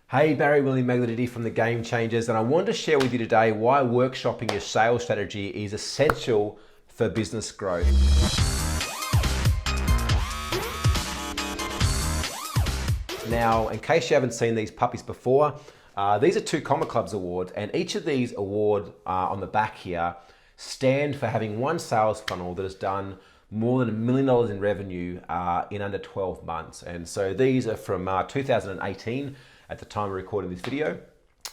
Hey, Barry William Magliotti from the Game Changers, and I wanted to share with you today why workshopping your sales strategy is essential for business growth. Now, in case you haven't seen these puppies before, these are two Comma Clubs awards, and each of these awards on the back here stand for having one sales funnel that has done more than $1 million in revenue in under 12 months. And so these are from 2018 at the time of recording this video,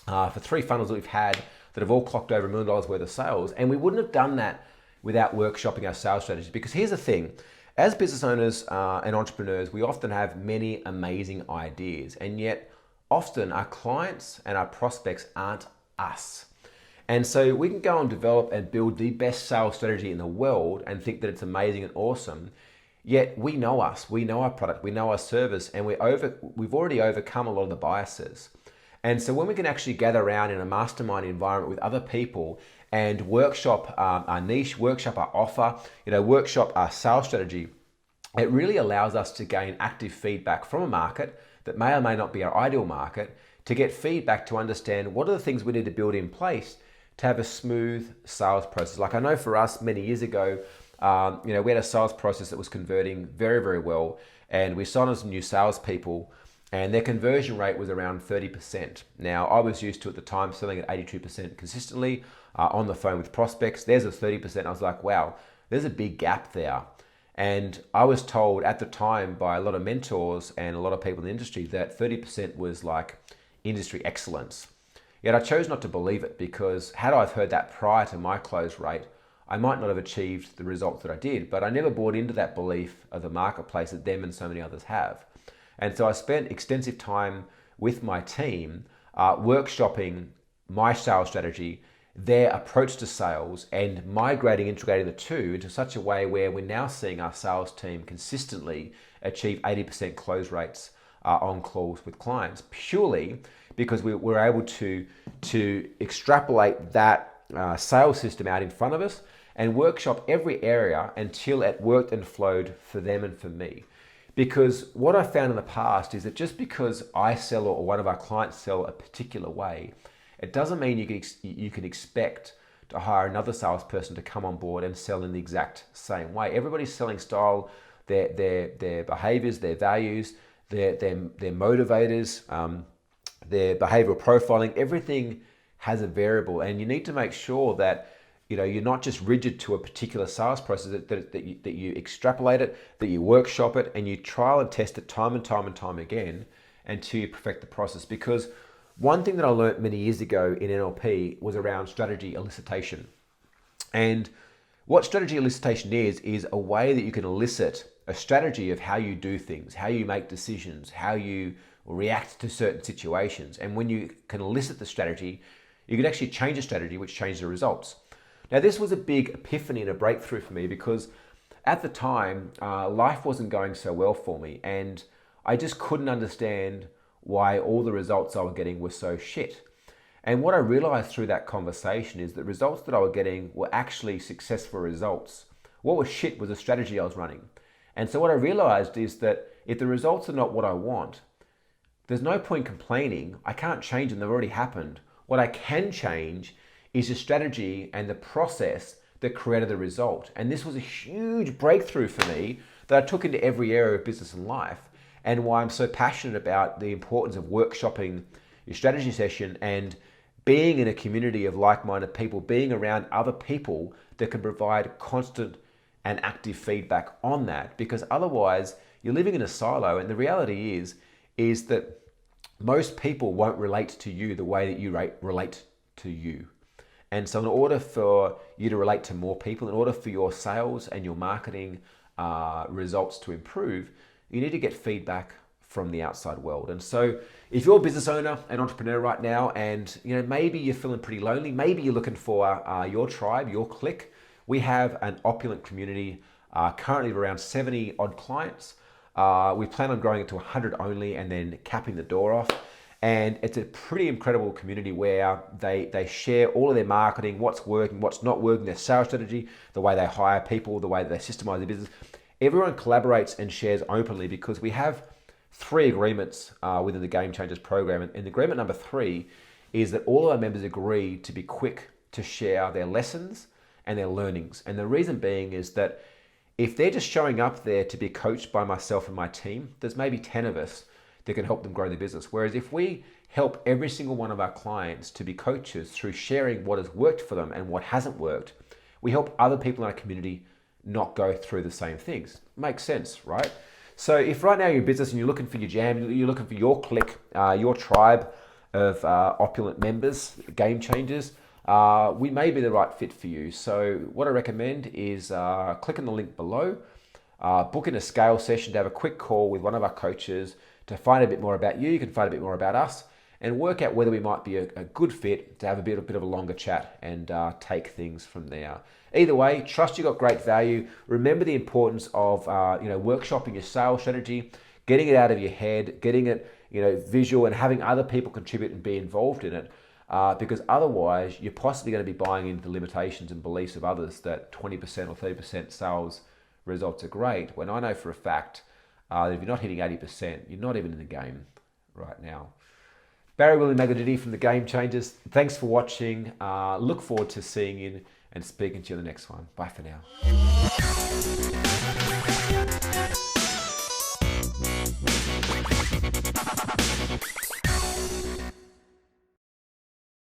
for three funnels that we've had that have all clocked over $1 million worth of sales. And we wouldn't have done that without workshopping our sales strategies, because here's the thing. As business owners and entrepreneurs, we often have many amazing ideas, and yet often our clients and our prospects aren't us. And so we can go and develop and build the best sales strategy in the world and think that it's amazing and awesome, yet we know us, we know our product, we know our service, and we've already overcome a lot of the biases. And so when we can actually gather around in a mastermind environment with other people and workshop our niche, workshop our offer, workshop our sales strategy, it really allows us to gain active feedback from a market that may or may not be our ideal market, to get feedback to understand what are the things we need to build in place to have a smooth sales process. Like I know for us many years ago, we had a sales process that was converting very, very well, and we signed on some new salespeople, and their conversion rate was around 30%. Now, I was used to at the time selling at 82% consistently on the phone with prospects. There's a 30%. I was like, wow, there's a big gap there. And I was told at the time by a lot of mentors and a lot of people in the industry that 30% was like industry excellence. Yet I chose not to believe it, because had I heard that prior to my close rate, I might not have achieved the results that I did. But I never bought into that belief of the marketplace that them and so many others have. And so I spent extensive time with my team workshopping my sales strategy, their approach to sales, and integrating the two into such a way where we're now seeing our sales team consistently achieve 80% close rates on calls with clients, purely because we were able to extrapolate that sales system out in front of us and workshop every area until it worked and flowed for them and for me. Because what I found in the past is that just because I sell or one of our clients sell a particular way, it doesn't mean you can expect to hire another salesperson to come on board and sell in the exact same way. Everybody's selling style, their behaviors, their values, their motivators, their behavioral profiling. Everything has a variable, and you need to make sure that you're not just rigid to a particular sales process, that you extrapolate it, that you workshop it, and you trial and test it time and time and time again until you perfect the process. Because one thing that I learned many years ago in NLP was around strategy elicitation. And what strategy elicitation is a way that you can elicit a strategy of how you do things, how you make decisions, how you react to certain situations. And when you can elicit the strategy, you can actually change a strategy, which changes the results. Now, this was a big epiphany and a breakthrough for me, because at the time, life wasn't going so well for me, and I just couldn't understand why all the results I was getting were so shit. And what I realized through that conversation is that results that I was getting were actually successful results. What was shit was a strategy I was running. And so what I realized is that if the results are not what I want, there's no point complaining. I can't change them, they've already happened. What I can change is the strategy and the process that created the result. And this was a huge breakthrough for me that I took into every area of business and life, and why I'm so passionate about the importance of workshopping your strategy session and being in a community of like-minded people, being around other people that can provide constant and active feedback on that. Because otherwise you're living in a silo, and the reality is that most people won't relate to you the way that you relate to you. And so in order for you to relate to more people, in order for your sales and your marketing results to improve, you need to get feedback from the outside world. And so if you're a business owner and entrepreneur right now, and maybe you're feeling pretty lonely, maybe you're looking for your tribe, your clique, we have an opulent community currently of around 70 odd clients. We plan on growing it to 100 only, and then capping the door off. And it's a pretty incredible community where they share all of their marketing, what's working, what's not working, their sales strategy, the way they hire people, the way they systemize their business. Everyone collaborates and shares openly, because we have 3 agreements within the Game Changers program. And agreement number 3 is that all of our members agree to be quick to share their lessons and their learnings. And the reason being is that if they're just showing up there to be coached by myself and my team, there's maybe 10 of us that can help them grow their business. Whereas if we help every single one of our clients to be coaches through sharing what has worked for them and what hasn't worked, we help other people in our community not go through the same things. Makes sense, right? So if right now you're in business and you're looking for your jam, you're looking for your clique, your tribe of opulent members, game changers, we may be the right fit for you. So what I recommend is click on the link below, book in a scale session to have a quick call with one of our coaches to find a bit more about you. You can find a bit more about us and work out whether we might be a good fit to have a bit of a longer chat and take things from there. Either way, trust you got great value. Remember the importance of workshopping your sales strategy, getting it out of your head, getting it visual, and having other people contribute and be involved in it. Because otherwise, you're possibly going to be buying into the limitations and beliefs of others that 20% or 30% sales results are great. When I know for a fact that if you're not hitting 80%, you're not even in the game right now. Barry William Magadidi from the Game Changers. Thanks for watching. Look forward to seeing you and speaking to you in the next one. Bye for now.